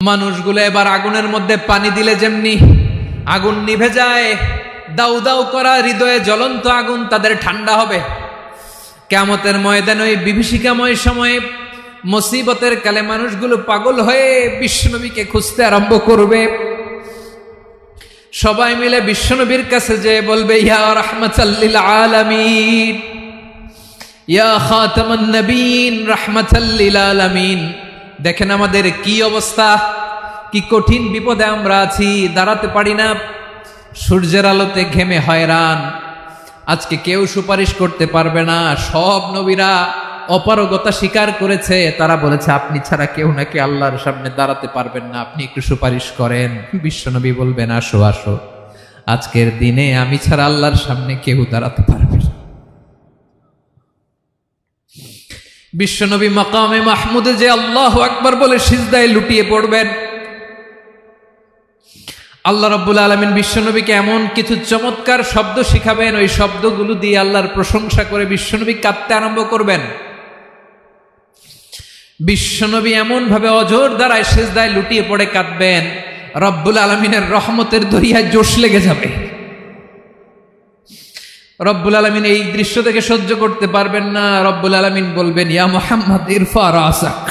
মানুষগুলো এবার আগুনের মধ্যে পানি দিলে যেমনি আগুন নিভে যায়, দাউ দাউ করা হৃদয়ে জ্বলন্ত আগুন তাদের ঠান্ডা হবে। কিয়ামতের ময়দানে ওই বিভীষিকাময় সময়ে মুসিবতের কালে মানুষগুলো পাগল হয়ে বিশ্বনবীকে খুঁজতে আরম্ভ করবে। সবাই মিলে বিশ্বনবীর কাছে যেয়ে বলবে, ইয়া রাহমাতাল লিল আলামিন, ইয়া খাতামান নবীন, রাহমাতাল লিল আলামিন। দেখেন আমাদের কি অবস্থা, কি কঠিন বিপদে আমরা আছি, দাঁড়াতে পারি না, সূর্যের আলোতে ঘেমে হয়রান। আজকে কেউ সুপারিশ করতে পারবে না। সব নবীরা অপারগতা স্বীকার করেছে, তারা বলেছে আপনি ছাড়া কেউ নাকি আল্লাহর সামনে দাঁড়াতে পারবেন না, আপনি একটু সুপারিশ করেন। বিশ্বনবী বলবেন, আসো আসো, আজকের দিনে আমি ছাড়া আল্লাহর সামনে কেউ দাঁড়াতে পারবে না। বিশ্বনবী মাকামে মাহমুদে যে আল্লাহু আকবার বলে সিজদায় লুটিয়ে পড়বেন, আল্লাহ রাব্বুল আলামিন বিশ্বনবীকে এমন কিছু চমৎকার শব্দ শিখাবেন, ওই শব্দগুলো দিয়ে আল্লাহর প্রশংসা করে বিশ্বনবী কাঁদতে আরম্ভ করবেন। বিশ্বনবী এমন ভাবে অজর দ্বারায় সিজদায় লুটিয়ে পড়ে কাঁদবেন, রব্বুল আলামিনের রহমতের দরিয়ায় জোশ লেগে যাবে। রব্বুল আলামিন এই দৃশ্য থেকে সহ্য করতে পারবেন না। রব্বুল আলামিন বলবেন, ইয়া মুহাম্মদ ইরফা রাসাক,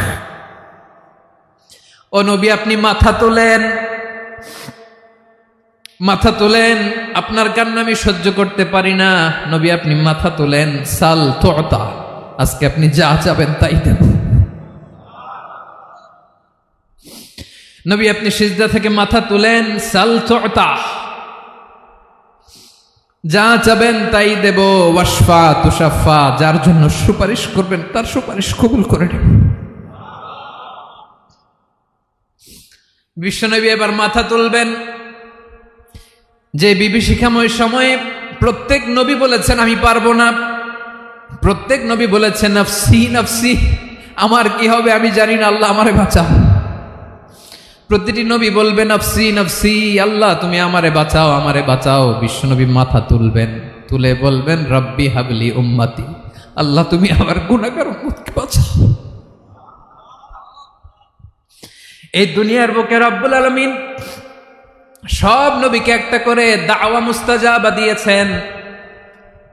ও নবী আপনি মাথা তোলেন, মাথা তোলেন, আপনার কান্না আমি সহ্য করতে পারি না। নবী আপনি মাথা তোলেন, সাল তুতা, আজকে আপনি যা চাবেন তাই দেব। নবী আপনি সিজদা থেকে মাথা তুলেন, সাল তুতা, যা চাবেন তাই দেব। ওয়াশফা তুশাফা, যার জন্য সুপারিশ করবেন তার সুপারিশ কবুল করে নেব। বিশ্বনবী এবার মাথা তুলবেন। যে বিভীষিকাময় সময়ে প্রত্যেক নবী বলেছেন আমি পারবো না, প্রত্যেক নবী বলেছেন নফসি নফসি, আমার কি হবে আমি জানি না, আল্লাহ আমারে বাঁচাও। প্রতিটি নবী বলবে নফসি নফসি, আল্লাহ তুমি আমারে বাঁচাও, আমারে বাঁচাও। বিশ্বনবী মাথা তুলবেন, তুলে বলবেন রব্বি হাবলি উম্মতি, আল্লাহ তুমি আমার গুনাহগার উম্মতকে বাঁচাও। এই দুনিয়ার বুকে রব্বুল আলামিন সব নবীকে একটা করে দাওয়া মুস্তাজাবা দিয়েছেন,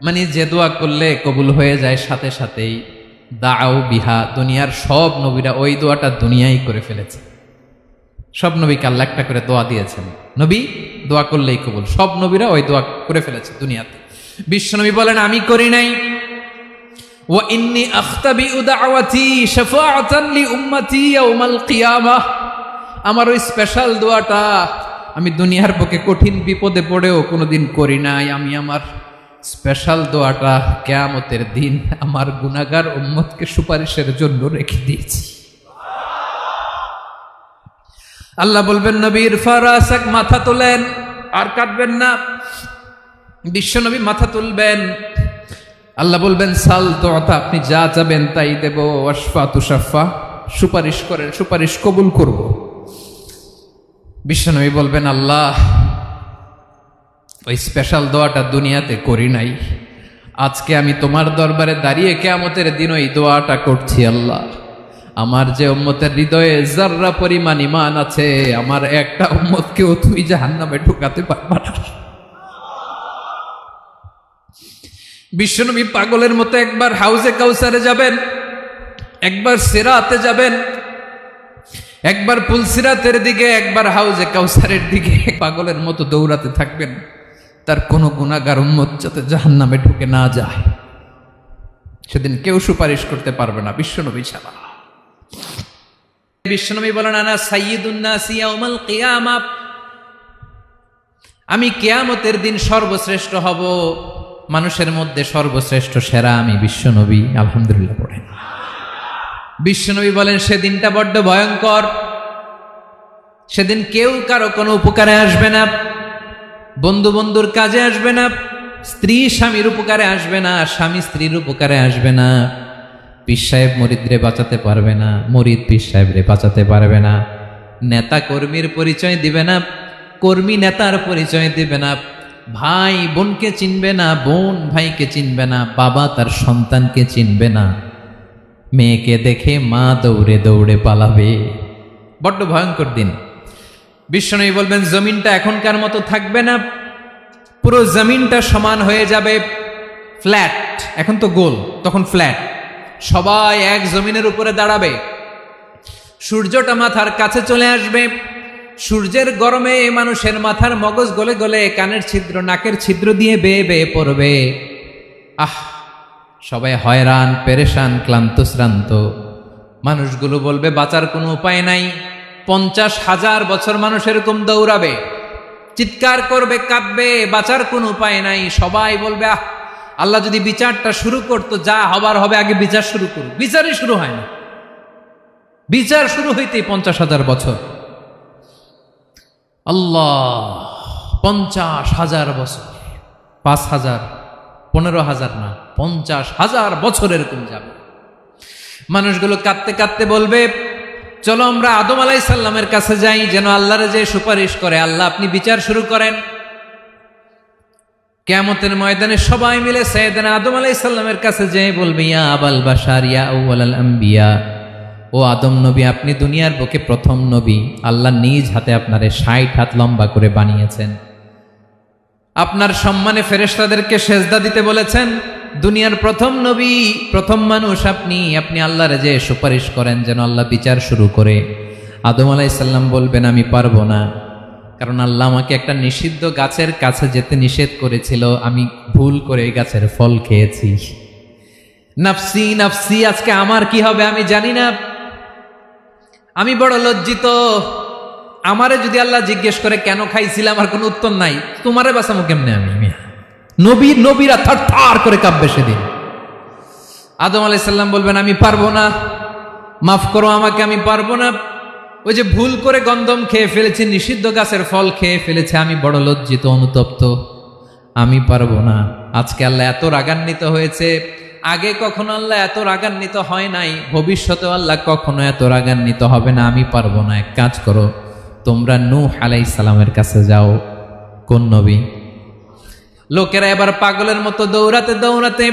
মানে যে দোয়া করলে কবুল হয়ে যায় সাথে সাথেই। দাও বিহা, দুনিয়ার সব নবীরা ওই দোয়াটা দুনিয়ায় করে ফেলেছে। সব নবীকে আল্লাহ একটা করে দোয়া দিয়েছেন, নবী দোয়া করলেই কবুল। সব নবীরা ওই দোয়া করে ফেলেছে দুনিয়াতে। বিশ্বনবী বলেন আমি করি নাই। ওয়া ইন্নী আখতাবিউ দাওয়াতি শাফাআতান লি উম্মতি ইয়াউমাল কিয়ামাহ, আমার ওই স্পেশাল দোয়াটা আমি দুনিয়ার বুকে কঠিন বিপদে পড়েও কোনোদিন করি নাই। আমি আমার স্পেশাল দোয়াটা কিয়ামতের দিন আমার গুনাহগার উম্মতকে সুপারিশের জন্য রেখে দিয়েছি। আল্লাহ বলবেন নবীর ফারাসাক, মাথা তোলেন, আর কাঁদবেন না। বিশ্বনবী মাথা তুলবেন, আল্লাহ বলবেন সাল তুতা, আপনি যা চাবেন তাই দেব। ওয়াশফা তুশাফা, সুপারিশ করেন, সুপারিশ কবুল করব। বিশ্বনবী বলবেন আল্লাহ ওই স্পেশাল দোয়াটা দুনিয়াতে করি নাই, আজকে আমি তোমার দরবারে দাঁড়িয়ে কিয়ামতের দিন ওই দোয়াটা করছি। আল্লাহ আমার যে উম্মতের হৃদয়ে যাররা পরিমাণ ঈমান আছে, আমার একটা উম্মতকেও তুই জাহান্নামে ঢুকাতে পারবা না। বিশ্বনবী পাগলের মতো একবার হাউজে কাউসারে যাবেন, একবার সিরাতে যাবেন, একবার পুলসিরাতের দিকে, একবার হাউজে কাউসারের দিকে, পাগলের মতো দৌড়াতে থাকবেন। তার কোনো গুনাহগার উম্মত যাতে জাহান্নামে ঢুকে না যায়। সেদিন কেউ সুপারিশ করতে পারবে না বিশ্বনবী ছাড়া। বিশ্বনবী বলেন আনা সাইয়্যিদুন নাস ইয়াউমাল কিয়ামা, আমি কিয়ামতের দিন সর্বশ্রেষ্ঠ হব, মানুষের মধ্যে সর্বশ্রেষ্ঠ সেরা আমি বিশ্বনবী। আলহামদুলিল্লাহ পড়েন। বিশ্বনবী বলেন সেদিনটা বড্ড ভয়ঙ্কর। সেদিন কেউ কারো কোনো উপকারে আসবে না, বন্ধু বন্ধুর কাজে আসবে না, স্ত্রী স্বামীর উপকারে আসবে না, স্বামী স্ত্রীর উপকারে আসবে না, পীর সাহেব মুরিদরে বাঁচাতে পারবে না, মুরিদ পীর সাহেবরে বাঁচাতে পারবে না, নেতা কর্মীর পরিচয় দিবে না, কর্মী নেতার পরিচয় দিবে না, ভাই বোনকে চিনবে না, বোন ভাইকে চিনবে না, বাবা তার সন্তানকে চিনবে না, মেয়েকে দেখে মা দৌড়ে দৌড়ে পালাবে। বড্ড ভয়ঙ্কর দিন। বিশ্বনবী বলবেন জমিনটা এখনকার মতো থাকবে না, পুরো জমিনটা সমান হয়ে যাবে, ফ্ল্যাট। এখন তো গোল, তখন ফ্ল্যাট। সবাই এক জমিনের উপরে দাঁড়াবে, সূর্যটা মাথার কাছে চলে আসবে, সূর্যের গরমে মানুষের মাথার মগজ গলে গলে কানের ছিদ্র নাকের ছিদ্র দিয়ে বেয়ে বেয়ে পড়বে। সবাই হয়রান, পেরেশান, ক্লান্ত শ্রান্ত। মানুষগুলো বলবে বাঁচার কোনো উপায় নাই। 50,000 বছর মানুষ এরকম দৌড়াবে, চিৎকার করবে, কাঁদবে, বাঁচার কোনো উপায় নাই। সবাই বলবে আল্লাহ যদি বিচারটা শুরু করতো, যা হবার হবে, আগে বিচার শুরু করুক। বিচারই শুরু হয় না, বিচার শুরু হইতেই 50,000 বছর। আল্লাহ, 50,000 বছর, 5,000, 15,000 না, 50,000 বছর এরকম যাবে। মানুষগুলো কাঁদতে কাঁদতে বলবে চলো আমরা আদম আলাইহিস সালামের কাছে যাই, যেন আল্লাহরে যে সুপারিশ করে, আল্লাহ আপনি বিচার শুরু করেন। কিয়ামতের ময়দানে সবাই মিলে সাইয়েদনা আদম আলাইহিস সালামের কাছে যেয়ে বলবে ইয়া আবাল বাশার ইয়া আউয়ালাল আম্বিয়া, ও আদম নবী, আপনি দুনিয়ার বুকে প্রথম নবী। আল্লাহ নিজ হাতে আপনারে 60 হাত লম্বা করে বানিয়েছেন, আপনার সম্মানে ফেরেশতাদেরকে সেজদা দিতে বলেছেন। দুনিয়ার প্রথম নবী, প্রথম মানুষ আপনি। আপনি আল্লাহরে যে সুপারিশ করেন যেন আল্লাহ বিচার শুরু করে। আদম আলাইহিস সালাম বলবেন আমি পারবো না, কারণ আল্লাহ আমাকে একটা নিষিদ্ধ গাছের কাছে যেতে নিষেধ করেছিল, আমি ভুল করে এই গাছের ফল খেয়েছি। নাফসি নাফসি, আজকে আমার কি হবে আমি জানি না, আমি বড় লজ্জিত। আমারে যদি আল্লাহ জিজ্ঞেস করে কেন খাইছিলাম, আর কোনো উত্তর নাই, তোমারে বাঁচামো কেমনে আমি? নবীরা থার থার করে কাঁপবে সেদিন। আদম আলাইহিস সালাম বলবেন আমি পারবো না, মাফ করো আমাকে, আমি পারবো না। ওই যে ভুল করে গন্ধম খেয়ে ফেলেছি, নিষিদ্ধ গাছের ফল খেয়ে ফেলেছে, আমি বড় লজ্জিত, অনুতপ্ত, আমি পারবো না। আজকে আল্লাহ এত রাগান্বিত হয়েছে, আগে কখনো আল্লাহ এত রাগান্বিত হয় নাই, ভবিষ্যতে আল্লাহ কখনো এত রাগান্বিত হবে না। আমি পারবো না। এক কাজ করো, তোমরা নূহ আলাইহিস সালামের কাছে যাও। কোন নবী? লোকেরা এবার পাগলের মতো দৌড়াতে দৌড়াতে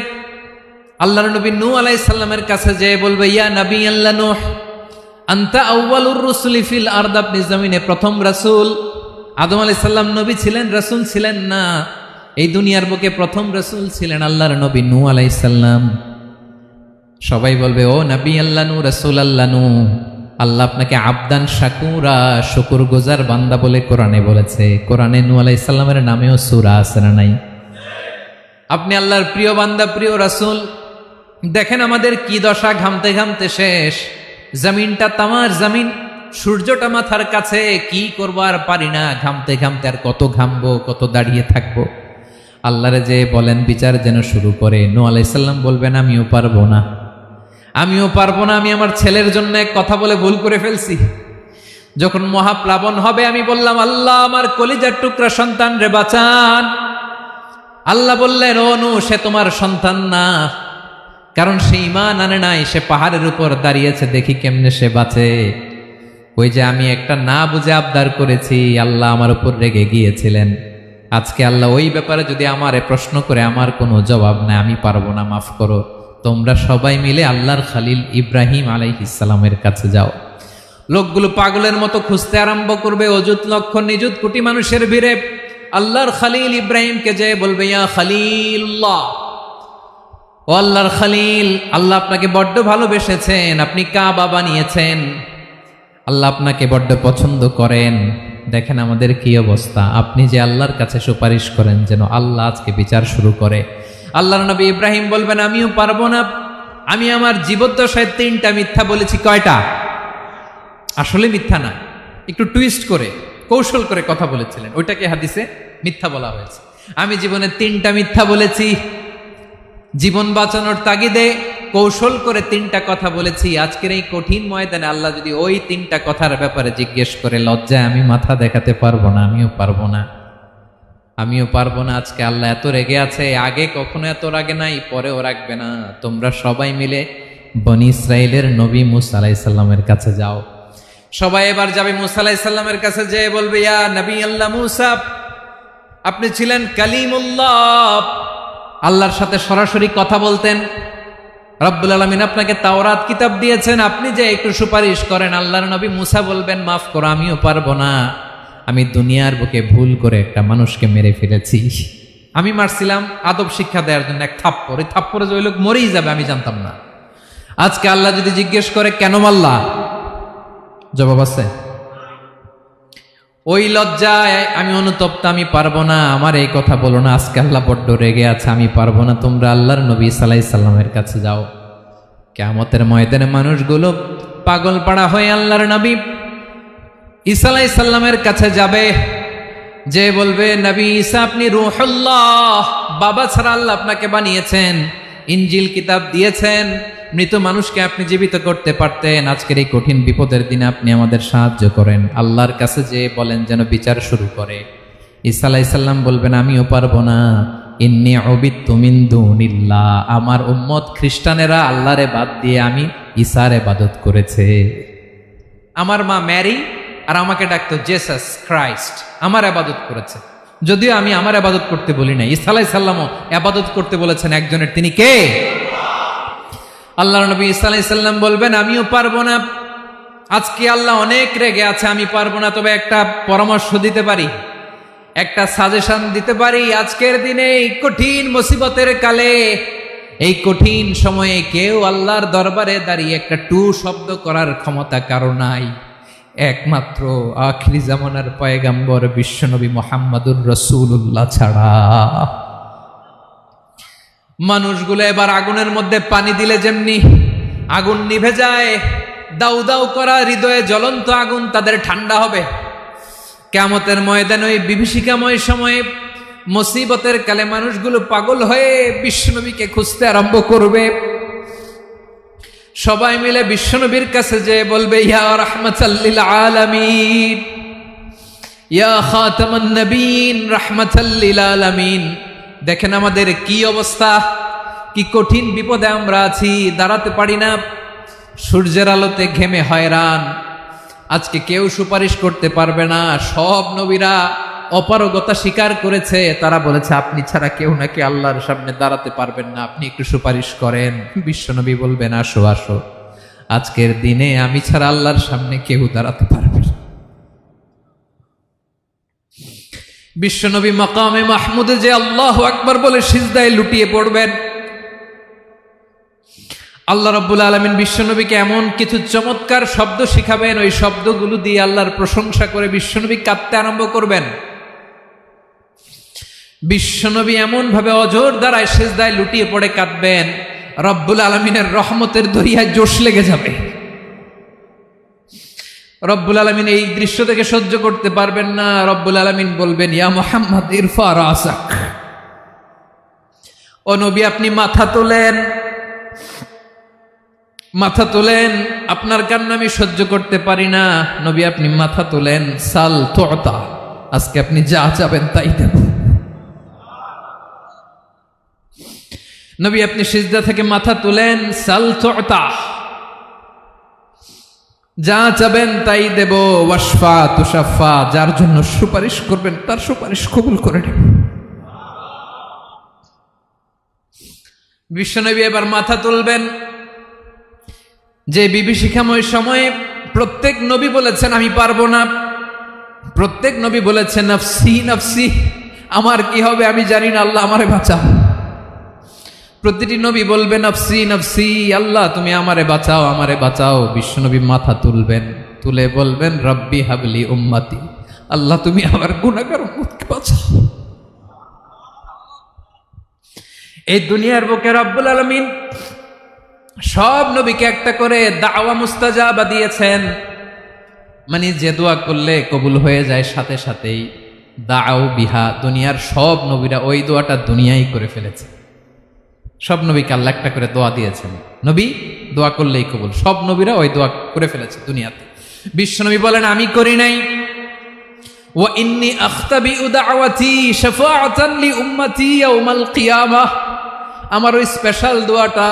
আল্লাহর নবী নূহ আলাইহিস সালামের কাছে যেয়ে বলবে ইয়া নবী আল্লাহ নূহ, আনতা আউয়ালুর রুসুলি ফিল আরদ, আপনি জমিনে প্রথম রাসূল। আদম আলাইহিস সালাম নবী ছিলেন, রাসূল ছিলেন না। এই দুনিয়ার বুকে প্রথম রাসূল ছিলেন আল্লাহর নবী নূহ আলাইহিস সালাম। সবাই বলবে ও নবী আল্লাহ নূহ, রাসূল আল্লাহ নূহ, আল্লাহ আপনাকে আবদান শাকুরা, শুকর গুজার বান্দা বলে কোরআনে বলেছে। কোরআনে নূহ আলাইহিস সালামের নামেও সূরা আছে না নাই? আপনি আল্লাহর প্রিয় বান্দা, প্রিয় রাসূল। দেখেন আমাদের কি দশা, ঘামতে ঘামতে শেষ। জমিনটা তামার জমিন, সূর্যটা মাথার কাছে, কি করবো আর পারি না, ঘামতে ঘামতে আর কত ঘামবো, কত দাঁড়িয়ে থাকবো। আল্লাহরে যে বলেন বিচার যেন শুরু করে। নূহ আলাইহিস সালাম বলবেন আমিও পারবো না, আমিও পারবো না। আমি আমার ছেলের জন্য এক কথা বলে ভুল করে ফেলছি। যখন মহাপ্লাবন হবে আমি বললাম আল্লাহ আমার কলিজার টুকরা সন্তান রে বাঁচান। আল্লাহ বললেন ও নূহ, সে তোমার সন্তান না, কারণ সে ঈমান আনে নাই, সে পাহাড়ের উপর দাঁড়িয়েছে, দেখি কেমনে সে বাঁচে। ওই যে আমি একটা না বুঝে আবদার করেছি, আল্লাহ আমার উপর রেগে গিয়েছিলেন। আজকে আল্লাহ ওই ব্যাপারে যদি আমারে প্রশ্ন করে, আমার কোনো জবাব নাই, আমি পারবো না, মাফ করো। তোমরা সবাই মিলে আল্লাহর খালিল ইব্রাহিম আলাইহিস সালামের কাছে যাও। লোকগুলো পাগলের মতো খুঁজতে আরম্ভ করবে, অযুত লক্ষ নিযুত কোটি মানুষের ভিড়ে আল্লাহর খালিল ইব্রাহিমকে যে বলবে ইয়া খালিলুল্লাহ, ও আল্লাহর খালিল, আল্লাহ আপনাকে বড্ড ভালোবেসেছেন, আপনি কাবা বানিয়েছেন, আল্লাহ আপনাকে বড্ড পছন্দ করেন। দেখেন আমাদের কি অবস্থা। আপনি যে আল্লাহর কাছে সুপারিশ করেন যেন আল্লাহ আজকে বিচার শুরু করে। আল্লাহর নবী ইব্রাহিম বলবেন আমিও পারবো না, আমি আমার জীবদ্দশায় 3টা মিথ্যা বলেছি। কয়টা? আসলে মিথ্যা না, একটু টুইস্ট করে, কৌশল করে কথা বলেছিলেন, ওইটাকে হাদিসে মিথ্যা বলা হয়েছে। আমি জীবনে 3টা মিথ্যা বলেছি, জীবন বাঁচানোর তাগিদে কৌশল করে 3টা কথা বলেছি। আজকের এই কঠিন ময়দানে আল্লাহ যদি ওই 3টা কথার ব্যাপারে জিজ্ঞেস করে, লজ্জায় আমি মাথা দেখাতে পারবো না, আমিও পারবো না, আমিও পারবো না। আজকে আল্লাহ এত রেগে আছে, আগে কখনো এত রাগে নাই, পরেও রাখবে না। তোমরা সবাই মিলে বনি ইসরাইলের নবী মূসা আলাইহিস সালামের কাছে যাও। সবাই এবার যাবে মূসা আলাইহিস সালামের কাছে, যেয়ে বলবে ইয়া নবী আল্লাহ মূসা, আপনি ছিলেন কালিমুল্লাহ, আল্লাহর সাথে সরাসরি কথা বলতেন। রব্বুল আলামিন আপনাকে তাওরাত কিতাব দিয়েছেন, আপনি যে একটু সুপারিশ করেন। আল্লাহর নবী মুসা বলবেন, মাফ করো, আমিও পারবো না, আমি দুনিয়ার বুকে ভুল করে একটা মানুষকে মেরে ফেলেছি। আমি মারছিলাম আদব শিক্ষা দেওয়ার জন্য এক থাপ্পড়, এই থাপ্পড়ে যে ওই লোক মরেই যাবে আমি জানতাম না। আজকে আল্লাহ যদি জিজ্ঞেস করে কেন মারলা, জবাব আছে? ওই লজ্জায় আমি অনুতপ্ত, আমি পারবো না, আমার এই কথা বলো না। আজকে আল্লাহ বড্ড রেগে আছে, আমি পারবো না, তোমরা আল্লাহর নবী ঈসা আলাইহিস সালামের কাছে যাও। কিয়ামতের ময়দানে মানুষগুলো পাগল পাড়া হয়ে আল্লাহর নবী ঈসা আলাইহিস সালামের কাছে যাবে, যে বলবে, নবী ঈসা আপনি রূহুল্লাহ, বাবা ছাড়া আল্লাহ আপনাকে বানিয়েছেন, ইনজিল কিতাব দিয়েছেন, মৃত মানুষকে আপনি জীবিত করতে পারতেন, আজকের এই কঠিন বিপদের দিনে আপনি আমাদের সাহায্য করেন। আল্লাহর কাছে যে বলেন যেন বিচার শুরু করে। ঈসা আলাইহিস সালাম বলবেন, আমিও পারবো না, ইন্নী উবিদতু মিন দুনিল্লাহ, আমার উম্মত খ্রিস্টানেরা আল্লাহরে বাদ দিয়ে আমি ঈসার ইবাদত করেছে। আমার মা ম্যারি আর আমাকে ডাকতো জেসাস ক্রাইস্ট, আমার ইবাদত করেছে, যদিও আমি আমার ইবাদত করতে বলি না। ঈসা আলাইহিস সালামও ইবাদত করতে বলেছেন একজনের, তিনি কে? আল্লাহর নবী ঈসা আলাইহিস সালাম বলবেন, আমিও পারবো না, আজকে আল্লাহ অনেক রেগে আছে, আমি পারবো না, তবে একটা পরামর্শ দিতে পারি, একটা সাজেশন দিতে পারি। আজকের দিনে এই কঠিন মুসিবতের কালে, এই কঠিন সময়ে কেউ আল্লাহর দরবারে দাঁড়িয়ে একটা টু শব্দ করার ক্ষমতা কারো নাই, একমাত্র আখিরি জামানার পয়গাম্বর বিশ্বনবী মুহাম্মদুর রাসূলুল্লাহ ছাড়া। মানুষগুলো এবার আগুনের মধ্যে পানি দিলে যেমনি আগুন নিভে যায়, দাউ দাউ করা হৃদয়ে জ্বলন্ত আগুন তাদের ঠান্ডা হবে। কিয়ামতের ময়দানে ওই বিভীষিকাময় সময়ে মুসিবতের কালে মানুষগুলো পাগল হয়ে বিশ্বনবীকে খুঁজতে আরম্ভ করবে। সবাই মিলে বিশ্বনবীর কাছে যে বলবে, ইয়া রাহমাতাল লিল আলামিন, ইয়া খাতামান নবীন, রাহমাতাল লিল আলামিন, দেখেন আমাদের কি অবস্থা, কি কঠিন বিপদে আমরা আছি, দাঁড়াতে পারি না, সূর্যের আলোতে ঘেমে হয়রান, আজকে কেউ সুপারিশ করতে পারবে না। সব নবীরা অপারগতা স্বীকার করেছে, তারা বলেছে আপনি ছাড়া কেউ নাকি আল্লাহর সামনে দাঁড়াতে পারবেন না, আপনি একটু সুপারিশ করেন। বিশ্বনবী বলবেন, আসো আসো, আজকের দিনে আমি ছাড়া আল্লাহর সামনে কেউ দাঁড়াতে পারবে না। বিশ্বনবী মাকামে মাহমুদে যে আল্লাহু আকবার বলে সিজদায় লুটিয়ে পড়বেন, আল্লাহ রাব্বুল আলামিন বিশ্বনবীকে এমন কিছু চমৎকার শব্দ শিখাবেন, ওই শব্দগুলো দিয়ে আল্লাহর প্রশংসা করে বিশ্বনবী কাঁদতে আরম্ভ করবেন। বিশ্বনবী এমন ভাবে অজর দ্বারায় সিজদায় লুটিয়ে পড়ে কাঁদবেন, রব্বুল আলামিনের রহমতের দরিয়ায় জোশ লেগে যাবে। রব্বুল আলামিন এই দৃশ্য থেকে সহ্য করতে পারবেন না। রব্বুল আলামিন বলবেন, ইয়া মুহাম্মদ ইরফা রাসাক, ও নবী আপনি মাথা তোলেন, মাথা তোলেন, আপনার কান্না আমি সহ্য করতে পারি না। নবী আপনি মাথা তোলেন, সাল তুতা, আজকে আপনি যা চাবেন তাই দেব। নবী আপনি সিজদা থেকে মাথা তুলেন, সাল তুতা, যা চাবেন তাই দেব। ওয়াশফা তুশাফা, যার জন্য সুপারিশ করবেন তার সুপারিশ কবুল করে নেব। বিশ্বনবী এবার মাথা তুলবেন। যে বিভীষিকাময় সময়ে প্রত্যেক নবী বলেছেন আমি পারবো না, প্রত্যেক নবী বলেছেন নফসি নফসি, আমার কি হবে আমি জানি না, আল্লাহ আমারে বাঁচাও। প্রতিটি নবী বলবে নফসি নফসি, আল্লাহ তুমি আমারে বাঁচাও, আমারে বাঁচাও। বিশ্বনবী মাথা তুলবেন, তুলে বলবেন রব্বি হাবলি উম্মতি, আল্লাহ তুমি আমার গুনাহগার উম্মতকে বাঁচাও। এই দুনিয়ার বুকে রব্বুল আলামিন সব নবীকে একটা করে দাওয়া মুস্তাজাবা দিয়েছেন, মানে যে দোয়া করলে কবুল হয়ে যায় সাথে সাথেই। দাও বিহা, দুনিয়ার সব নবীরা ওই দোয়াটা দুনিয়ায় করে ফেলেছে। সব নবীকে আল্লাহ একটা করে দোয়া দিয়েছেন, নবী দোয়া করলেই কবুল, সব নবীরা ওই দোয়া করে ফেলেছে দুনিয়াতে। বিশ্বনবী বলেন আমি করি নাই। ওয়া ইন্নী আখতাবিউ দাওয়াতি শাফাআতান লি উম্মতি ইয়াউমাল কিয়ামাহ, আমার ওই স্পেশাল দোয়াটা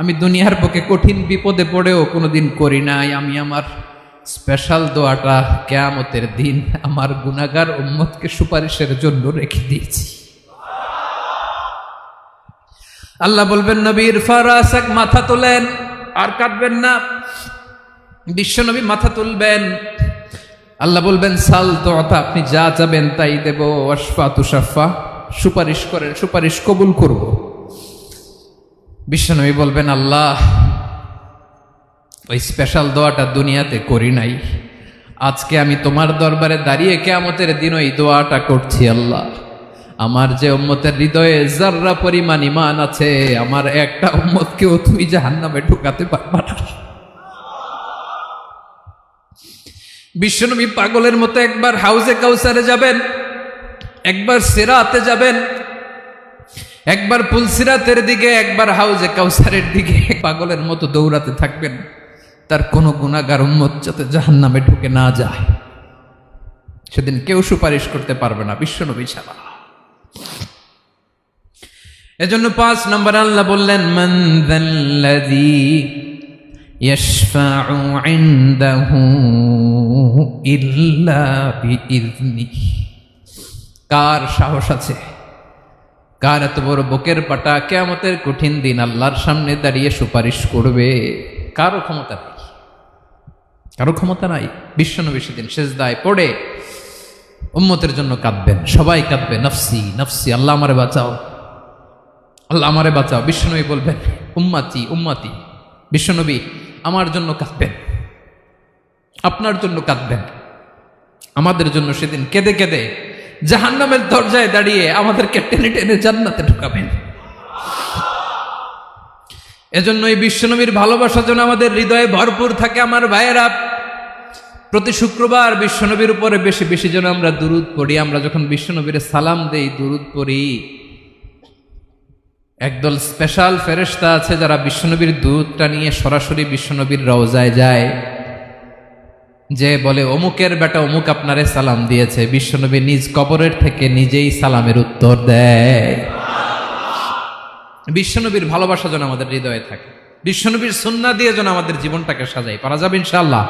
আমি দুনিয়ার বুকে কঠিন বিপদে পড়েও কোনোদিন করি নাই। আমি আমার স্পেশাল দোয়াটা কিয়ামতের দিন আমার গুনাহগার উম্মতকে সুপারিশের জন্য রেখে দিয়েছি। আল্লাহ বলবেন নবীর ফারাসাক, মাথা তোলেন, আর কাঁদবেন না। বিশ্বনবী মাথা তুলবেন। আল্লাহ বলবেন সাল তুতা, আপনি যা চাবেন তাই দেব। ওয়াশফা তুশাফা, সুপারিশ করেন, সুপারিশ কবুল করব। বিশ্বনবী বলবেন আল্লাহ, ওই স্পেশাল দোয়াটা দুনিয়াতে করি নাই, আজকে আমি তোমার দরবারে দাঁড়িয়ে কিয়ামতের দিন ওই দোয়াটা করছি। আল্লাহ, আমার যে উম্মতের হৃদয়ে যাররা পরিমাণ ঈমান আছে, আমার একটা উম্মতকেও তুই জাহান্নামে ঢুকাতে পারবা না। বিশ্বনবী পাগলের মতো একবার হাউজে কাউসারে যাবেন, একবার সিরাতে যাবেন, একবার পুলসিরাতের দিকে, একবার হাউজে কাউসারের দিকে পাগলের মতো দৌড়াতে থাকবেন। তার কোনো গুনাহগার উম্মত যাতে জাহান্নামে ঢুকে না যায়। সেদিন কেউ সুপারিশ করতে পারবে না বিশ্বনবী ছাড়া। এজন্য 5 নম্বর আল্লাহ বললেন মান যাল্লাযী ইয়াশফাউ ইনদাহু ইল্লা বিইযনিহি। কার সাহস আছে, কার এত বড় বুকের পাটা কিয়ামতের কঠিন দিন আল্লাহর সামনে দাঁড়িয়ে সুপারিশ করবে? কারো ক্ষমতা নেই, কারো ক্ষমতা নাই। বিশ্বনবী সেদিন সিজদায় পড়ে উম্মতের জন্য কাঁদবেন, সবাই কাঁদবে, নফসি নফসি, আল্লাহ আমারে বাঁচাও, আল্লাহ আমারে বাঁচাও। বিশ্বনবী বলবেন উম্মতি উম্মতি। বিশ্বনবী আমার জন্য কাঁদবেন, আপনার জন্য কাঁদবেন, আমাদের জন্য সেদিন কেঁদে কেঁদে জাহান্নামের দরজায় দাঁড়িয়ে আমাদেরকে টেনে টেনে জান্নাতে ঢুকাবেন। এজন্য এই বিশ্বনবীর ভালোবাসা যেন আমাদের হৃদয়ে ভরপুর থাকে। আমার ভাইয়েরা, প্রতি শুক্রবার বিশ্বনবীর উপরে বেশি বেশি যেন আমরা দুরূদ পড়ি। আমরা যখন বিশ্বনবীর সালাম দেই, দুরূদ পড়ি, একদল স্পেশাল ফেরেশতা আছে যারা বিশ্বনবীর দুধটা নিয়ে সরাসরি বিশ্বনবীর রওজায় যায়, যে বলে অমুকের বেটা অমুক আপনারে সালাম দিয়েছে। বিশ্বনবী নিজ কবরের থেকে নিজেই সালামের উত্তর দেয়। বিশ্বনবীর ভালোবাসা যেন আমাদের হৃদয়ে থাকে, বিশ্বনবীর সুন্নাহ দিয়ে যেন আমাদের জীবনটাকে সাজাই। পারা যাবে ইনশাআল্লাহ।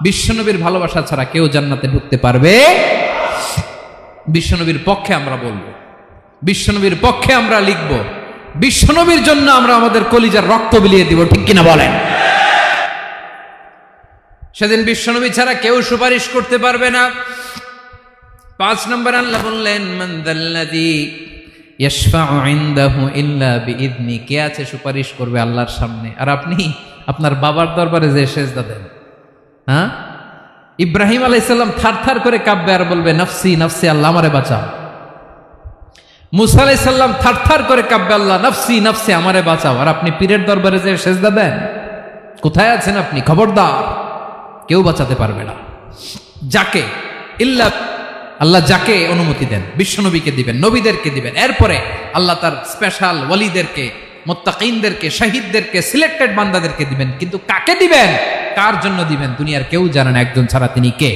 বিশ্বনবীর ভালোবাসা ছাড়া কেউ জান্নাতে ঢুকতে পারবে? বিশ্বনবীর পক্ষে আমরা বলবো, বিশ্বনবীর পক্ষে আমরা লিখব, বিশ্বনবীর জন্য আমরা আমাদের কলিজার রক্ত বিলিয়ে দিব, ঠিক কিনা বলেন? সেদিন বিশ্বনবী ছাড়া কেউ সুপারিশ করতে পারবে না। 5 নম্বর আল্লাহ বললেন মান যাল্লাযী ইয়াশফাউ ইনদাহু ইল্লা বিইযনি। কে আছে সুপারিশ করবে আল্লাহর সামনে? আর আপনি আপনার বাবার দরবারে যে সেজদা দেন, হ্যাঁ, ইব্রাহিম আলাইহিস সালাম থারথার করে কাঁপবে আর বলবে নফসি নফসি, আল্লাহ আমারে বাঁচাও। মুসা আলাইহিস সালাম থারথার করে কাঁপবে, আল্লাহ নফসি নফসি, আমারে বাঁচাও। আর আপনি পীরের দরবারে যে সেজদা দেন, কোথায় আছেন আপনি? খবরদার, কেউ বাঁচাতে পারবে না। যাকে ইল্লা আল্লাহ যাকে অনুমতি দেন, বিশ্বনবীকে দিবেন, নবীদেরকে দিবেন। এরপরে আল্লাহ তার স্পেশাল ওয়ালিদেরকে, মুত্তাকিনদেরকে, শহীদদেরকে, সিলেক্টেড বান্দাদেরকে দিবেন। কিন্তু কাকে দিবেন, কার জন্য দিবেন, দুনিয়ার কেউ জানে না একজন ছাড়া। তিনি কে?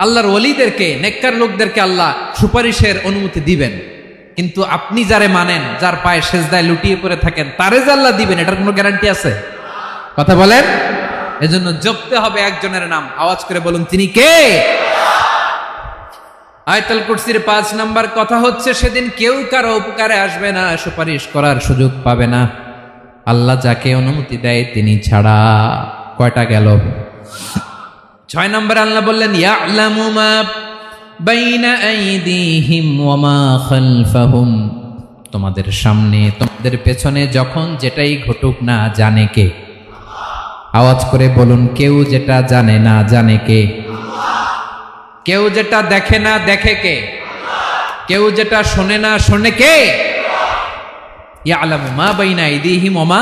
আল্লাহর ওয়ালিদেরকে, নেককার লোকদেরকে আল্লাহ সুপারিশের অনুমতি দিবেন। কিন্তু আপনি যারে মানেন, যার পায়ে সেজদায় লুটিয়ে পড়ে থাকেন, তারে যে আল্লাহ দিবেন, এটার কোনো গ্যারান্টি আছে? কথা বলেন। এজন্য জপতে হবে একজনের নাম, আওয়াজ করে বলুন তিনি কে? আয়াতুল কুরসির 5 নাম্বার কথা হচ্ছে সেদিন কেউ কারো উপকারে আসবে না, সুপারিশ করার সুযোগ পাবে না, আল্লাহ যাকে অনুমতি দেয় তিনি ছাড়া। কয়টা গেল? 6 নাম্বার আল্লাহ বললেন ইয়ালামু মা বাইনা আইদিহিম ওয়া মা খালফাহুম। তোমাদের সামনে, তোমাদের পেছনে যখন যেটাই ঘটুক না, জানে কে? আওয়াজ করে বলুন, কেউ যেটা জানে না, জানে কে? কেউ যেটা দেখে না, দেখে কে? কেউ যেটা শোনে না, শোনে কে? ইয়ালামু মা বাইনা আইদিহিম ওয়া মা,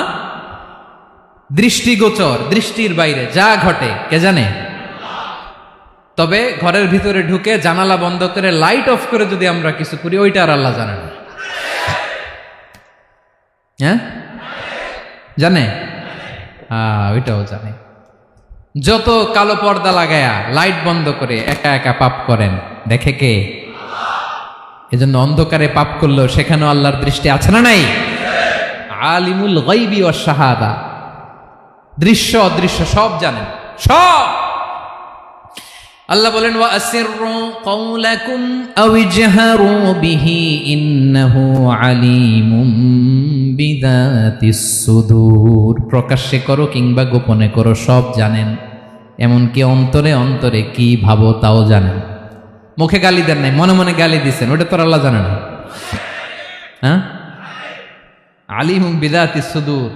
দৃষ্টিগোচর, দৃষ্টির বাইরে যা ঘটে কে জানে? তবে ঘরের ভিতরে ঢুকে জানালা বন্ধ করে লাইট অফ করে যদি আমরা কিছু করি, ওইটা আর আল্লাহ জানে না। হ্যাঁ, জানে? ওইটাও জানে। যত কালো পর্দা লাগায়া লাইট বন্ধ করে একা একা পাপ করেন, দেখে কে? এজন্য অন্ধকারে পাপ করলেও সেখানেও আল্লাহর দৃষ্টি আছে না নাই? আলিমুল গায়বি ওয়াশ শাহাদা, দৃশ্য অদৃশ্য সব জানেন, সব। আল্লাহ বলেন ওয়া আসিররু কাওলাকুম আও ইজহারু বিহি ইন্নাহু আলিমুম বিযাতিস সুদূর। প্রকাশ্যে করো কিংবা গোপনে করো, সব জানেন, এমনকি অন্তরে অন্তরে কি ভাবো তাও জানেন। মুখে গালি দেন নাই, মনে মনে গালি দিচ্ছেন, ওটা তো আল্লাহ জানে না। হ্যাঁ, আলিমুম বিযাতিস সুদূর,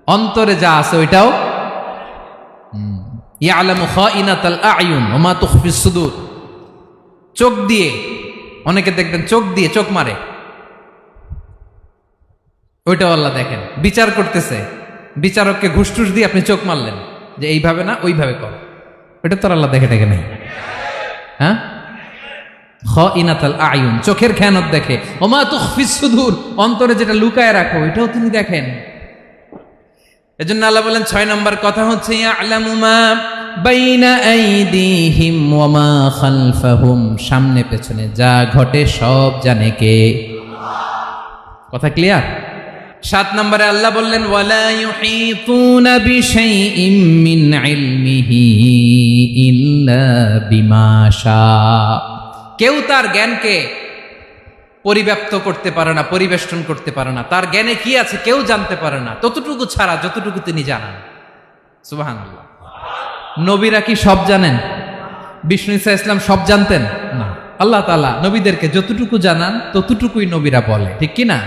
অন্তরে যা আছে ওইটাও ইয়ালামু খাইনাতাল আয়ুন ওয়া মা তুখফিস সুদূর। চোখ দিয়ে, অনেকে দেখবেন চোখ দিয়ে চোখ মারে, ওইটাও আল্লাহ দেখেন। বিচার করতেছে, বিচারককে ঘুষ টুস দিয়ে আপনি চোখ মারলেন যে এইভাবে না ওইভাবে কর, ওইটা তো আল্লাহ দেখে দেখে নাই। হ্যাঁ, খাইনাতাল আয়ুন, চোখের খেয়ানত দেখে। ওয়া মা তুখফিস সুদূর, অন্তরে যেটা লুকায় রাখো ওইটাও তিনি দেখেন। এজন্য আল্লাহ বলেন 6 নম্বর কথা হচ্ছে ইয়ালামু মা বাইনা আইদিহিম ওয়া মা খালফাহুম, সামনে পেছনে যা ঘটে সব জানে কে? কথা ক্লিয়ার? 7 নম্বরে আল্লাহ বললেন ওয়ালা ইউহিতুনা বিশাইইম মিন ইলমিহি ইল্লা বিমা শা। কেউ তার জ্ঞানকে পরিব্যাপ্ত করতে পারে না, পরিবেষ্টন করতে পারে না। তার জ্ঞানে কি আছে কেউ জানতে পারে না, ততটুকু ছাড়া যতটুকু তিনি জানান। সুবহানাল্লাহ। নবীরা কি সব জানেন? বিষ্ণু ঈসা ইসলাম সব জানতেন না। আল্লাহ তাআলা নবীদেরকে যতটুকু জানান ততটুকুই নবীরা বলে, ঠিক কি না?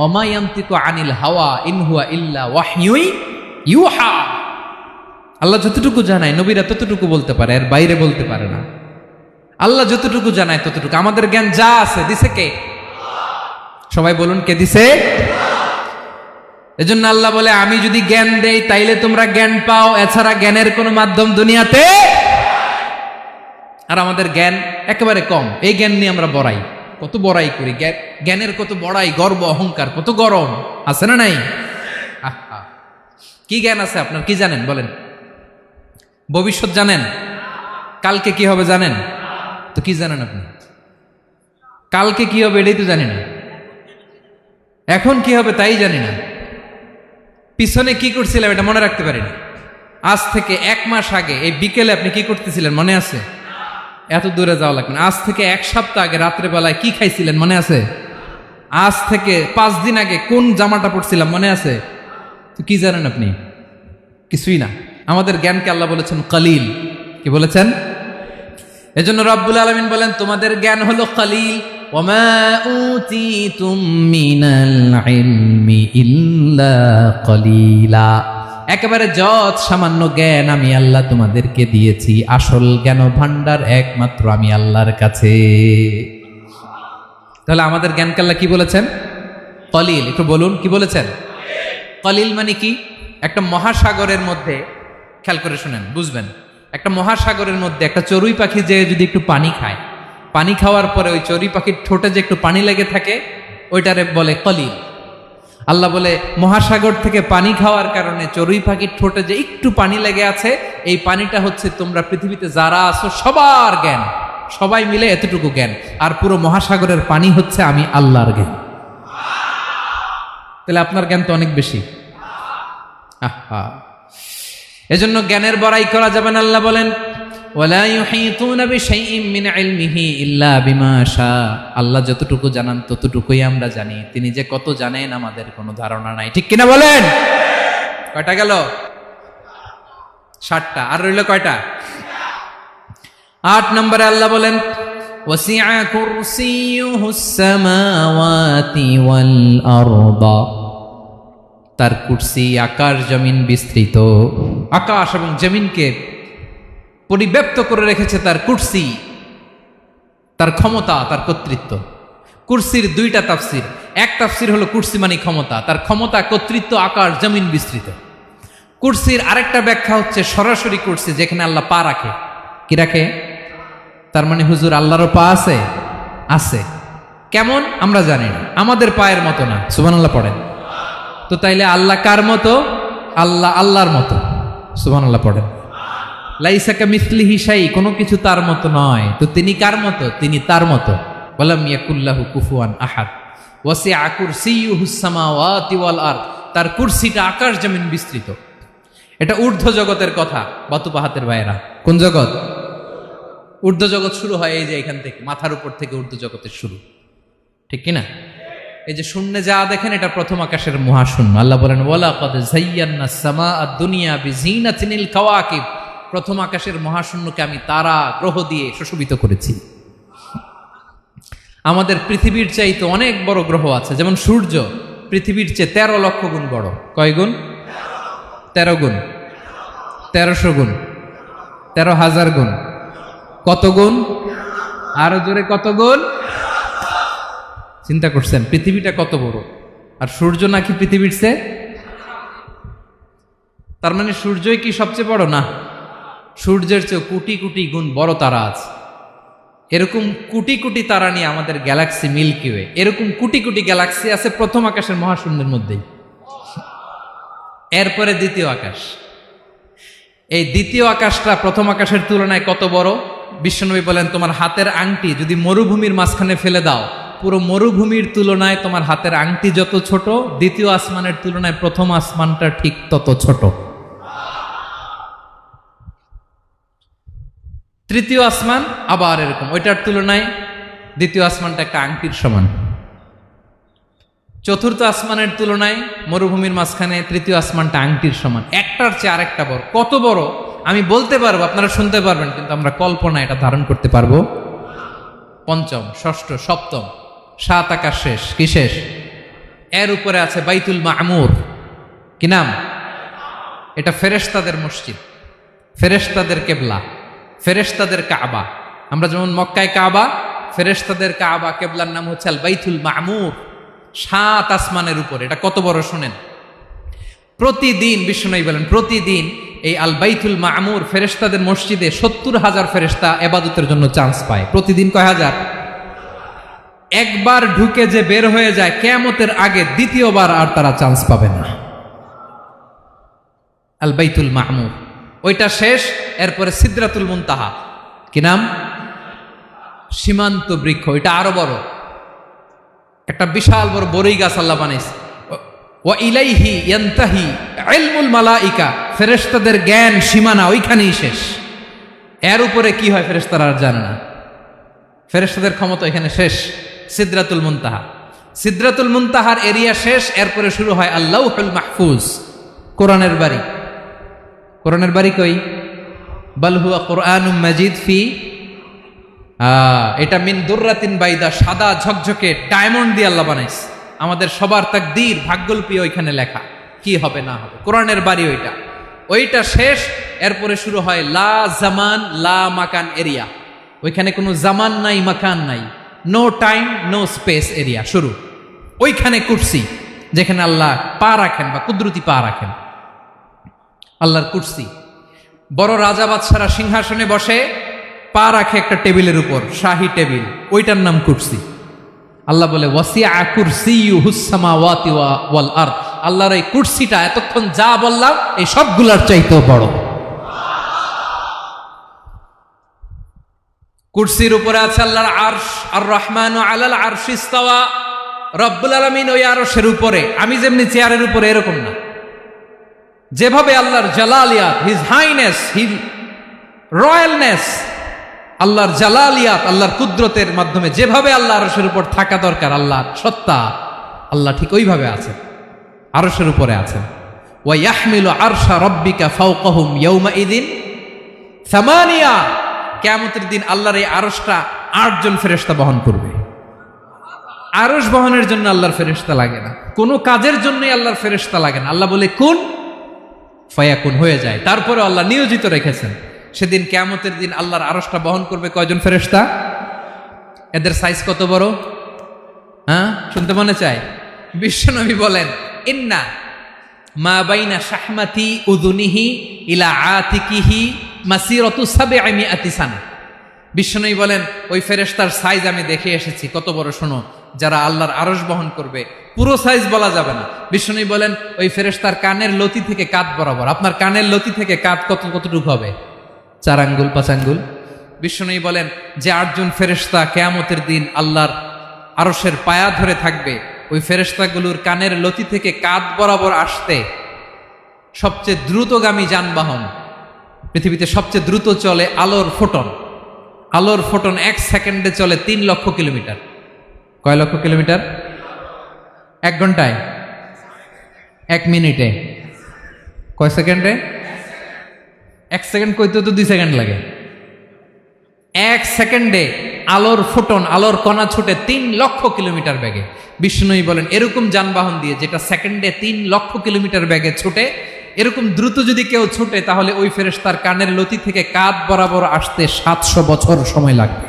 ওমা ইয়ানতিকু আনিল হাওয়া ইন হুয়া ইল্লা ওয়াহয়ুন ইউহা। আল্লাহ যতটুকু জানায় নবীরা ততটুকু বলতে পারে, এর বাইরে বলতে পারে না। আল্লাহ যতটুকু জানায় ততটুকু। আমাদের জ্ঞান যা আছে দিছে কে? সবাই বলুন, কে দিছে? এজন্য আল্লাহ বলে আমি যদি জ্ঞান দেই তাইলে তোমরা জ্ঞান পাও, এছাড়া জ্ঞানের কোনো মাধ্যম দুনিয়াতে। আর আমাদের জ্ঞান একেবারে কম, এই জ্ঞান নিয়ে আমরা বড়াই, কত বড়াই করি, জ্ঞানের কত বড়াই, গর্ব অহংকার, কত গরম আছে না নাই? আহা, কি জ্ঞান আছে আপনার? কি জানেন বলেন? ভবিষ্যৎ জানেন? কালকে কি হবে জানেন? তো কি জানেন আপনি? কালকে কি হবে এটাই তো জানি না, এখন কি হবে তাই জানি না, পিছনে কি করছিলাম এটা মনে রাখতে পারি না। আজ থেকে 1 মাস আগে এই বিকেলে আপনি কি করতেছিলেন মনে আছে? এত দূরে যাওয়া লাগবে না। আজ থেকে 1 সপ্তাহ আগে রাত্রে বেলায় কি খাইছিলেন মনে আছে? আজ থেকে 5 দিন আগে কোন জামাটা পরছিলাম মনে আছে? তো কি জানেন আপনি? কিছুই না। আমাদের জ্ঞানকে আল্লাহ বলেছেন কলিল। কি বলেছেন? এজন্য রব্বুল আলামিন বলেন তোমাদের জ্ঞান হলো কলিল। ওমা উতিতুম মিনাল ইলমি ইল্লা কলিলা। একেবারে যত সামান্য জ্ঞান আমি আল্লাহ তোমাদেরকে দিয়েছি, আসল জ্ঞান ভান্ডার একমাত্র আমি আল্লাহর কাছে। তাহলে আমাদের জ্ঞানকে আল্লাহ কি বলেছেন? কলিল। একটু বলুন কি বলেছেন? কলিল মানে কি? একটা মহাসাগরের মধ্যে, খেয়াল করে শুনেন বুঝবেন, একটা মহাসাগরের মধ্যে একটা চড়ুই পাখি যে যদি একটু পানি খায়, পানি খাওয়ার পরে ওই চড়ুই পাখির ঠোঁটে যে একটু পানি লেগে থাকে ওইটারে বলে কলিল। আল্লাহ বলে মহাসাগর থেকে পানি খাওয়ার কারণে চড়ুই পাখির ঠোঁটে যে একটু পানি লেগে আছে, এই পানিটা হচ্ছে তোমরা পৃথিবীতে যারা আছো সবার জ্ঞান, সবাই মিলে এতটুকু জ্ঞান, আর পুরো মহাসাগরের পানি হচ্ছে আমি আল্লাহর জ্ঞান। তাহলে আপনার জ্ঞান তো অনেক বেশি। আহা, এজন্য জ্ঞানের বড়াই করা যাবে না। আল্লাহ বলেন ওয়ালা ইউহিতুনা বিশাইইম মিন ইলমিহি ইল্লা বিমা শা। আল্লাহ যতটুকু জানান ততটুকুই আমরা জানি, তিনি যে কত জানেন আমাদের কোনো ধারণা নাই, ঠিক কিনা বলেন? কয়টা গেল? 7টা। আর রইল কয়টা? 8 নম্বরে আল্লাহ বলেন ওয়াসিআ কুরসিয়ুহুস সামাওয়াতি ওয়াল আরদা। তার কুরসি আকাশ জমিন বিস্তৃত, আকাশ এবং জমিনকে পরিব্যাপ্ত করে রেখেছে তার কুরসি, তার ক্ষমতা, তার কর্তৃত্ব। কুরসির 2টা তাফসির। এক তাফসির হলো কুরসি মানে ক্ষমতা, তার ক্ষমতা, কর্তৃত্ব, আকাশ জমিন বিস্তৃত। কুরসির আরেকটা ব্যাখ্যা হচ্ছে সরাসরি কুরসি, যেখানে আল্লাহ পা রাখে। কি রাখে? তার মানে হুজুর আল্লাহরও পা আছে? আছে। কেমন আমরা জানি না, আমাদের পায়ের মতো না। সুবহানাল্লাহ পড়েন তো। তাইলে আল্লাহ কার মতো? আল্লাহ আল্লাহর মতো। সুবহানাল্লাহ পড়েন। লাইসা কামিসলিহি শাই, কোনো কিছু তার মতো নয়। তো তিনি কার মতো? তিনি তার মতো। ওয়ালাম ইয়াকুল্লাহু কুফুয়ান আহাদ। ওয়াসিআ কুরসিয়ুহুস সামাওয়াতি ওয়াল আরদ। তার কুরসিটা আকাশ জমিন বিস্তৃত। এটা ঊর্ধ্ব জগতের কথা, বাতুপাহাতের ভাইয়েরা। কোন জগৎ? ঊর্ধ্ব জগৎ শুরু হয় এই যে এখান থেকে, মাথার উপর থেকে ঊর্ধ্ব জগতের শুরু, ঠিক কিনা? এই যে শূন্যে যা দেখেন এটা প্রথম আকাশের মহাশূন্য। আল্লাহ বলেন ওয়ালাকাদ যায়্যানাস সামাআদ দুনিয়া বিজিনাতিনিল কাওয়াকিব, প্রথম আকাশের মহাশূন্যকে আমি তারা গ্রহ দিয়ে সুশোভিত করেছি। আমাদের পৃথিবীর চাইতে অনেক বড় গ্রহ আছে, যেমন সূর্য পৃথিবীর চেয়ে 13 লক্ষ গুণ বড়। কয় গুণ? 13 গুণ, 1300 গুণ, 13,000 গুণ। কত গুণ? আরো জোরে কত গুণ? চিন্তা করছেন পৃথিবীটা কত বড়, আর সূর্য নাকি পৃথিবীর চেয়ে? তার মানে সূর্যই কি সবচেয়ে বড়? না, সূর্যের চেয়ে কোটি কোটি গুণ বড় তারা আছে। এরকম কোটি কোটি তারা নিয়ে আমাদের গ্যালাক্সি মিল্কি ওয়ে, এরকম কোটি কোটি গ্যালাক্সি আছে প্রথম আকাশের মহাশূন্যের মধ্যেই। এরপরে দ্বিতীয় আকাশ। এই দ্বিতীয় আকাশটা প্রথম আকাশের তুলনায় কত বড়? বিশ্বনবী বলেন তোমার হাতের আংটি যদি মরুভূমির মাঝখানে ফেলে দাও, পুরো মরুভূমির তুলনায় তোমার হাতের আংটি যত ছোট, দ্বিতীয় আসমানের তুলনায় প্রথম আসমানটা ঠিক তত ছোট। তৃতীয় আসমান আবার এরকম, ওইটার তুলনায় দ্বিতীয় আসমানটা একটা আংটির সমান। চতুর্থ আসমানের তুলনায় মরুভূমির মাঝখানে তৃতীয় আসমানটা আংটির সমান। একটার চেয়ে আরেকটা বড়। কত বড় আমি বলতে পারবো, আপনারা শুনতে পারবেন, কিন্তু আমরা কল্পনা এটা ধারণ করতে পারবো? পঞ্চম, ষষ্ঠ, সপ্তম, 7 আকাশ শেষ। কি শেষ? এর উপরে আছে বাইতুল মামুর। কি নাম? এটা ফেরেশতাদের মসজিদ, ফেরেশতাদের কেবলা, ফেরেশতাদের কাবা। আমরা যেমন মক্কায় কাবা, ফেরেশতাদের কাবা কেবলার নাম হচ্ছে আল বাইতুল মামুর। 7 আসমানের উপরে। এটা কত বড় শুনেন। প্রতিদিন বিশ্বনবী বলেন প্রতিদিন এই আল বাইতুল মামুর ফেরেশতাদের মসজিদে 70,000 ফেরেশতা ইবাদতের জন্য চান্স পায়। প্রতিদিন কয় হাজার? একবার ঢুকে যে বের হয়ে যায় কিয়ামতের আগে দ্বিতীয়বার আর তারা চান্স পাবে না। আল বাইতুল মামুর ওইটা শেষ। এরপরে সিদরাতুল মুনতাহা। কি নাম? সীমান্ত বৃক্ষ। এটা আরো বড়, একটা বিশাল বড় বড়ই গাছ আল্লাহ বানাইছে। ওয়া ইলাইহি ইয়ানতাহি ইলমুল মালাইকা, ফেরেশতাদের জ্ঞান সীমানা ওইখানেই শেষ। এর উপরে কি হয় ফেরেশতারা আর জানে না। ফেরেশতাদের ক্ষমতা এখানে শেষ। সিদরাতুল মুনতাহা, সিদরাতুল মুনতাহার এরিয়া শেষ। এরপরে শুরু হয় আল্লাহুল মাহফুজ, কোরআনের বাড়ি। কোরআনের বাড়ি কই? বাল হুয়া কুরআনুম মাজিদ ফি, এটা মিন দুররাতিন বাইদা, সাদা ঝকঝকে ডায়মন্ড দিয়ে আল্লাহ বানাইছে। আমাদের সবার তাকদীর ভাগ্যলিপি ওইখানে লেখা, কি হবে না হবে। কোরআনের বাড়ি ওইটা, ওইটা শেষ। এরপরে শুরু হয় লা জামান লা মাকান এরিয়া। ওইখানে কোনো জামান নাই, মাকান নাই, no time no space area শুরু। ওইখানে কুরসি, যেখানে আল্লাহ পা রাখেন বা কুদরতি পা রাখেন, আল্লাহর কুরসি। বড় রাজা বাদশারা সিংহাসনে বসে পা রাখে একটা টেবিলের উপর, শাহী টেবিল, ওইটার নাম কুরসি। আল্লাহ বলে ওয়াসিআ কুরসিয়ুহুস সামাওয়াতি ওয়াল আরদ, আল্লাহর এই কুরসিটা এতক্ষণ যা বললাম এই সবগুলার চাইতেও বড়। কুরসির উপরে আছে আল্লাহর আরশ। আর রহমানু আলাল আরশি ইস্তাওয়া, রব্বুল আলামিন ওই আরশের উপরে। আমি যেমনি চেয়ারের উপরে এরকম না, যেভাবে আল্লাহর জালালিয়াত, হিজ হাইনেস, হিজ রয়্যালনেস, আল্লাহর জালালিয়াত, আল্লাহর কুদরতের মাধ্যমে যেভাবে আল্লাহ আরশের উপর থাকা দরকার, আল্লাহর সত্তা, আল্লাহ ঠিক ওইভাবে আছেন, আরশের উপরে আছেন। ওয়া ইয়াহমিলু আরশা রাব্বিকা ফাওকাহুম ইয়াওমাইযিন সামানিয়া, কিয়ামতের দিন আল্লাহর এই আরশটা 8 জন ফেরেশতা বহন করবে। আরশ বহনের জন্য আল্লাহর ফেরেশতা লাগে না, কোনো কাজের জন্যই আল্লাহর ফেরেশতা লাগে না। আল্লাহ বলে কুন ফায়াকুন, হয়ে যায়। তারপরে আল্লাহ নিয়োজিত রেখেছেন। সেদিন কিয়ামতের দিন আল্লাহর আরশটা বহন করবে কয়জন ফেরেশতা? এদের সাইজ কত বড়? হ্যাঁ, শুনতে মনে চায়? বিশ্বনবী বলেন ইন্না মা বাইনা শাহমাতি উযুনিহি ইলা আতিকিহি মাসিরাতু 700 সানা। বিশ্বনবী বলেন ওই ফেরেশতার সাইজ আমি দেখে এসেছি। কত বড় শোনো, যারা আল্লাহর আরশ বহন করবে, পুরো সাইজ বলা যাবে না। বিশ্বনবী বলেন ওই ফেরেশতার কানের লতি থেকে কাঁধ বরাবর। আপনার কানের লতি থেকে কাঁধ কতটুকু হবে? 4 আঙ্গুল 5 আঙ্গুল। বিশ্বনবী বলেন যে 8 জন ফেরেশতা কিয়ামতের দিন আল্লাহর আরশের পায়া ধরে থাকবে, ওই ফেরেশতাগুলোর কানের লতি থেকে কাঁধ বরাবর আসতে সবচেয়ে দ্রুতগামী যানবাহন, পৃথিবীতে সবচেয়ে দ্রুত চলে আলোর ফোটন, আলোর ফোটন 1 সেকেন্ডে চলে 3 লক্ষ কিলোমিটার। কয় লক্ষ কিলোমিটার? 1 ঘন্টায়, 1 মিনিটে, কয় সেকেন্ডে? 1 সেকেন্ড কইতে তো 2 সেকেন্ড লাগে। 1 সেকেন্ডে আলোর ফোটন, আলোর কণা ছুটে 3 লক্ষ কিলোমিটার বেগে। বিষ্ণুই বলেন এরকম যানবাহন দিয়ে যেটা সেকেন্ডে 3 লক্ষ কিলোমিটার বেগে ছুটে, এরকম দ্রুত যদি কেউ ছুটে তাহলে ওই ফেরেশতার কানের লতি থেকে কাঁধ বরাবর আসতে 700 বছর সময় লাগবে।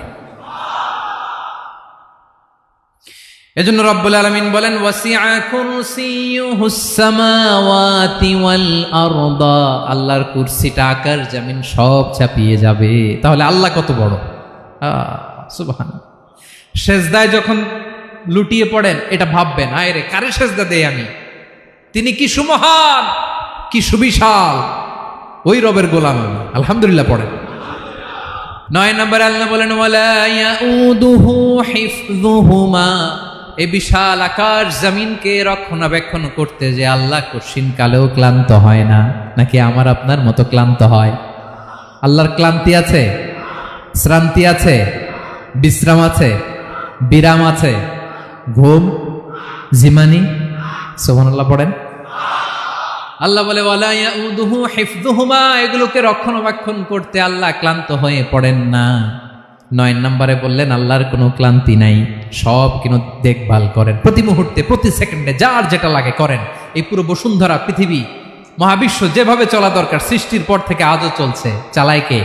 এজন্য রব্বুল আলামিন বলেন ওয়াসিআ কুরসিয়ুহুস সামাওয়াতি ওয়াল আরদা, আল্লাহর কুরসিটা আকাশ জমিন সব চাপিয়ে যাবে। তাহলে আল্লাহ কত বড়! সুবহানাল্লাহ। সেজদায় যখন লুটিয়ে পড়েন এটা ভাববেন, আয় রে কারে সেজদা দেই আমি, তিনি কি সুমহান, কি সুবিশাল, ওই রবের গোলাম আমি। আলহামদুলিল্লাহ পড়েন। 9 নম্বরে আল্লাহ বলেন ওয়ালা ইয়াউদুহু হিফযুহুমা, এই বিশাল আকাশ জমিনকে রক্ষণাবেক্ষণ করতে যে আল্লাহ কঠিন কালেও ক্লান্ত হয় না। নাকি আমার আপনার মতো ক্লান্ত হয়? আল্লাহর ক্লান্তি আছে, শ্রান্তি আছে, বিশ্রাম আছে, বিরাম আছে, ঘুম, জিমানি? সুবহানাল্লাহ পড়েন। আল্লাহ বলে ওয়ালা ইয়াউদুহু হিফযুহুমা, এগুলোকে রক্ষণাবেক্ষণ করতে আল্লাহ ক্লান্ত হয়ে পড়েন না। 9 নম্বরে বললেন আল্লাহর কোনো ক্লান্তি নাই, সব কিন্তু দেখভাল করেন, প্রতি মুহূর্তে প্রতি সেকেন্ডে যার যেটা লাগে করেন। এই পুরো বসুন্ধরা, পৃথিবী, মহাবিশ্ব যেভাবে চলা দরকার সৃষ্টির পর থেকে আজও চলছে। চালায় কে?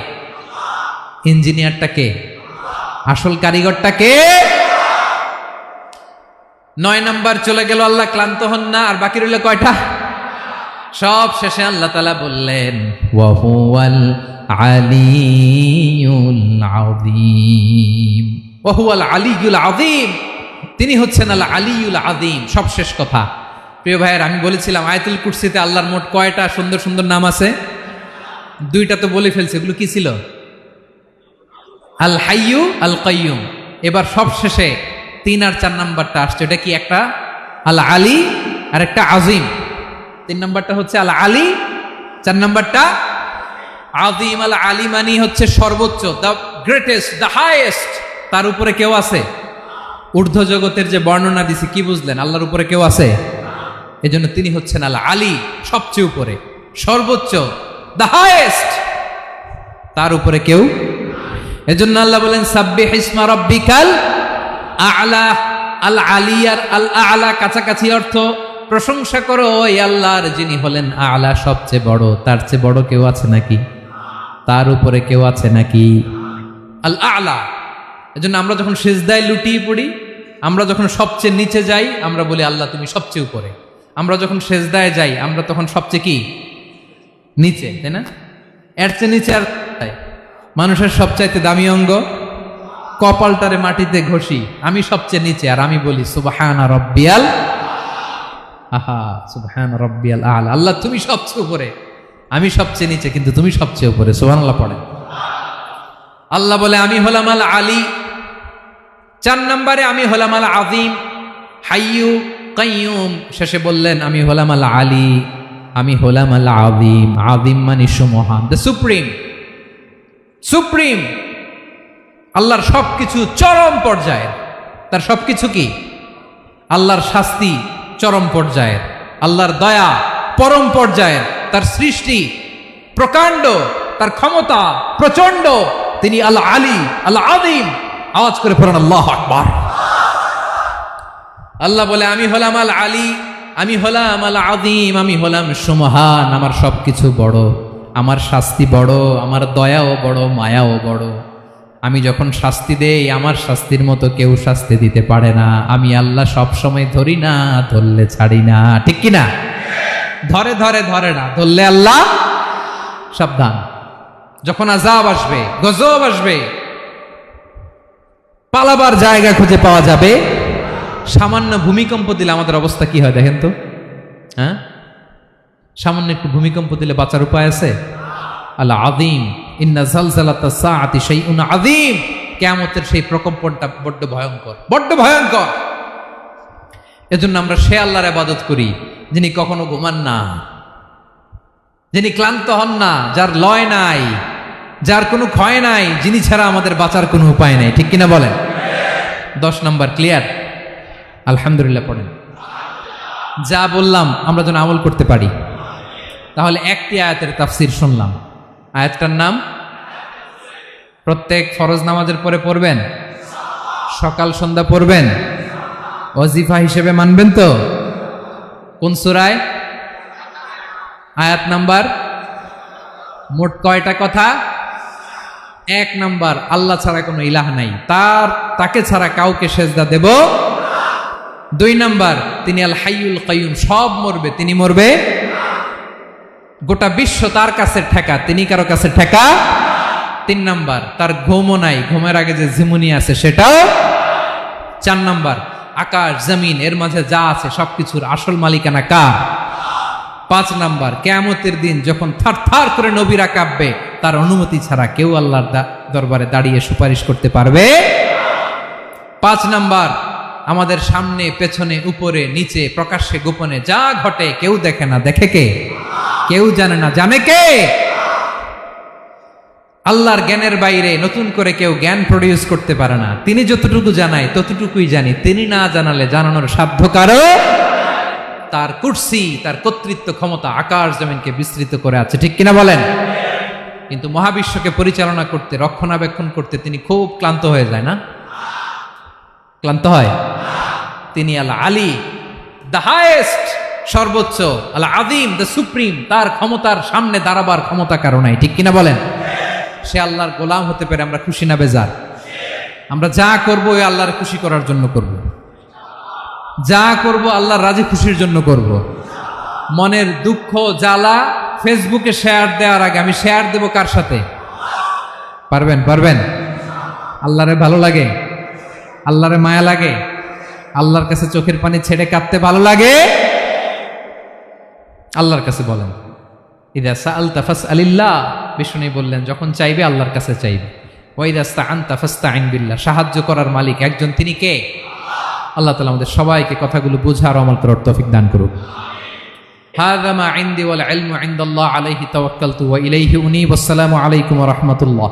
ইঞ্জিনিয়ারটা কে? আসল কারিগরটা কে? 9 নাম্বার চলে গেল, আল্লাহ ক্লান্ত হন না। আর বাকি রইল কয়টা? সব শেষে আল্লাহ তাআলা বললেন ওয়া হুয়াল আলিয়ুল আযীম, ওয়া হুয়াল আলিয়ুল আযীম, তিনি হচ্ছেন আল আলিয়ুল আযীম। সব শেষ কথা। প্রিয় ভাইয়ের, আমি বলেছিলাম আয়াতুল কুরসিতে আল্লাহর মোট কয়টা সুন্দর সুন্দর নাম আছে? 2টা তো বলে ফেলছে। এগুলো কি ছিল? আল হাইয়ু, আল কাইয়ুম। এবার সব শেষে 3 আর 4 নাম্বারটা আসছে। এটা কি? একটা আল আলী আর একটা আযীম। 3 নাম্বারটা হচ্ছে আল আলী, 4 নাম্বারটা আযীম। আল আলী মানে হচ্ছে সর্বোচ্চ, দ্য গ্রেটেস্ট, দ্য হাইয়েস্ট। তার উপরে কেউ আছে? ঊর্ধ্ব জগতের যে বর্ণনা দিছি, কি বুঝলেন? আল্লাহর উপরে কেউ আছে? এজন্য তিনি হচ্ছেন আল আলী, সবচেয়ে উপরে, সর্বোচ্চ, দ্য হাইয়েস্ট। তার উপরে কেউ। এজন্য আল্লাহ বলেন সাব্বিহ ইসমা রাব্বিকাল আ'লা। আল আলী আর আল আ'লা কাছাকাছি অর্থ। প্রশংসা করো ওই আল্লাহর যিনি হলেন আ'লা, সবচেয়ে বড়। তার চেয়ে বড় কেউ আছে নাকি? তার উপরে কেউ আছে নাকি? আল আ'লা। এজন্য আমরা যখন সিজদায় লুটিয়ে পড়ি, আমরা যখন সবচেয়ে নিচে যাই, আমরা বলি আল্লাহ তুমি সবচেয়ে উপরে। আমরা যখন সিজদায় যাই, আমরা তখন সবচেয়ে কি? নিচে, তাই না? এর চেয়ে নিচে আর মানুষের সবচাইতে দামি অঙ্গ কপালটারে মাটিতে ঘষি, আমি সবচেয়ে নিচে, আর আমি বলি সুবহানা রাব্বিয়াল আহা, সুবহানা রাব্বিয়াল আ'লা। আল্লাহ তুমি সবচেয়ে উপরে, আমি সবচেয়ে নিচে, কিন্তু তুমি সবচেয়ে উপরে। সুবহানাল্লাহ পড়ে। আল্লাহ বলে আমি হলাম আল আলী। 4 নম্বরে আমি হলাম আল আযীম, হাইয়ু কাইয়ুম। শেষে বললেন আমি হলাম আল আলী, আমি হলাম আল আযীম। আযীম মানে সুমহান, দ্য সুপ্রিম। সুপ্রিম। আল্লাহর সবকিছু চরম পর্যায়ের। তার সবকিছু কি? আল্লাহর শাস্তি চরম পর্যায়ের, আল্লাহর দয়া পরম পর্যায়ের, তার সৃষ্টি প্রকাণ্ড, তার ক্ষমতা প্রচন্ড। তিনি আল আলী, আল আযীম। আওয়াজ করে পড়েন আল্লাহু আকবার। আল্লাহ বলে আমি হলাম আল আলী, আমি হলাম আল আযীম, আমি হলাম সুমহান। আমার সবকিছু বড়, আমার শাস্তি বড়, আমার দয়াও বড়, মায়াও বড়। আমি যখন শাস্তি দেই, আমার শাস্তির মতো কেউ শাস্তি দিতে পারে না। আমি আল্লাহ সব সময় ধরি না, ধরলে ছাড়ি না। ঠিক কি না? ধরে ধরে ধরে না, ধরলে আল্লাহ সাবধান। যখন আযাব আসবে, গজব আসবে, পালাবার জায়গা খুঁজে পাওয়া যাবে। সামান্য ভূমিকম্প দিলে আমাদের অবস্থা কি হয় দেখেন তো? হ্যাঁ, সামান্য একটু ভূমিকম্প দিলে বাঁচার উপায় আছে? আল আযীম, ইন্না যালযালাতাস সাআতি শাইউন আযীম। কিয়ামতের সেই প্রকম্পনটা বড্ড ভয়ঙ্কর, বড্ড ভয়ঙ্কর। এজন্য আমরা সে আল্লাহর ইবাদত করি যিনি কখনো ঘুমান না, যিনি ক্লান্ত হন না, যার লয় নাই, যার কোনো ক্ষয় নাই, যিনি ছাড়া আমাদের বাঁচার কোনো উপায় নাই, ঠিক কিনা বলেন? 10 নম্বর ক্লিয়ার? আলহামদুলিল্লাহ পড়েন। যা বললাম আমরা যেন আমল করতে পারি। তাহলে একটি আয়াতের তাফসির শুনলাম, আয়াতটার নাম প্রত্যেক ফরজ নামাজের পরে পড়বেন, সকাল সন্ধ্যা পড়বেন, ওয়াজিফা হিসেবে মানবেন তো? কোন সূরায়? আয়াত নাম্বার? মোট কয়টা কথা? 1 নাম্বার, আল্লাহ ছাড়া কোনো ইলাহ নাই, তাকে ছাড়া কাউকে সেজদা দেব। 2 নাম্বার, তিনি আল হাইয়ুল কাইয়ুম, সব মরবে, তিনি মরবে। গোটা বিশ্ব তার কাছে ঠেকা, তিনি কারো কাছে ঠেকা। 3 নাম্বার, তার ঘুমও নাই, ঘুমের আগে যে ঝিমুনি আছে সেটাও। 4 নাম্বার, আকাশ জমিন এর মাঝে যা আছে সবকিছুর আসল মালিকানা কার? 5 নাম্বার, কিয়ামতের দিন যখন থারথার করে নবীরা কাঁপবে, তার অনুমতি ছাড়া কেউ আল্লাহর দরবারে দাঁড়িয়ে সুপারিশ করতে পারবে। 5 নাম্বার, আমাদের সামনে পেছনে উপরে নিচে প্রকাশ্যে গোপনে যা ঘটে কেউ দেখে না, দেখে কে? কেউ জানে না, জানে কে? আল্লাহর জ্ঞানের বাইরে নতুন করে কেউ জ্ঞান প্রডিউস করতে পারে না। তিনি যতটুকু জানায় ততটুকুই জানি, তিনি না জানালে জানানোর সাধ্য কারো। তার কুরসি, তার কর্তৃত্ব ক্ষমতা আকাশ জমিনকে বিস্তৃত করে আছে, ঠিক কিনা বলেন? কিন্তু মহাবিশ্বকে পরিচালনা করতে, রক্ষণাবেক্ষণ করতে তিনি খুব ক্লান্ত হয়ে যায় না? ক্লান্ত হয়? তিনি আল আলী, দ্য হাইয়েস্ট, সর্বোচ্চ, আল আযীম, দ্য সুপ্রিম, তার ক্ষমতার সামনে দাঁড়াবার ক্ষমতা কারো নাই, ঠিক কিনা বলেন? সে আল্লাহর গোলাম হতে পেরে আমরা খুশি না বেজার? আমরা যা করব ওই আল্লাহর খুশি করার জন্য করব, যা করব আল্লাহর রাজি খুশির জন্য করব। মনের দুঃখ জ্বালা ফেসবুকে শেয়ার দেওয়ার আগে আমি শেয়ার দেব কার সাথে? পারবেন? পারবেন? আল্লাহরে ভালো লাগে? আল্লাহরে মায়া লাগে? আল্লাহর কাছে চোখের পানি ছেড়ে কাঁদতে ভালো লাগে? আল্লাহর কাছে বলেন, ইদা সাআলতা ফাসআলিল্লাহ, বিষ্ণু বললেন যখন চাইবে আল্লাহর কাছে চাইবে। ওয়া ইদা ইসতাআনতা ফাসতাইন বিল্লাহ, সাহায্য করার মালিক একজন, তিনি কে? আল্লাহ তাআলা আমাদের সবাইকে কথাগুলো বুঝার আমল করার তৌফিক দান করুক। হাযা মা ইনদি ওয়াল ইলমু ইনদাল্লাহ আলাইহি তাওয়াক্কালতু ওয়া ইলাইহি উনীব। আসসালামু আলাইকুম ওয়া রাহমাতুল্লাহ।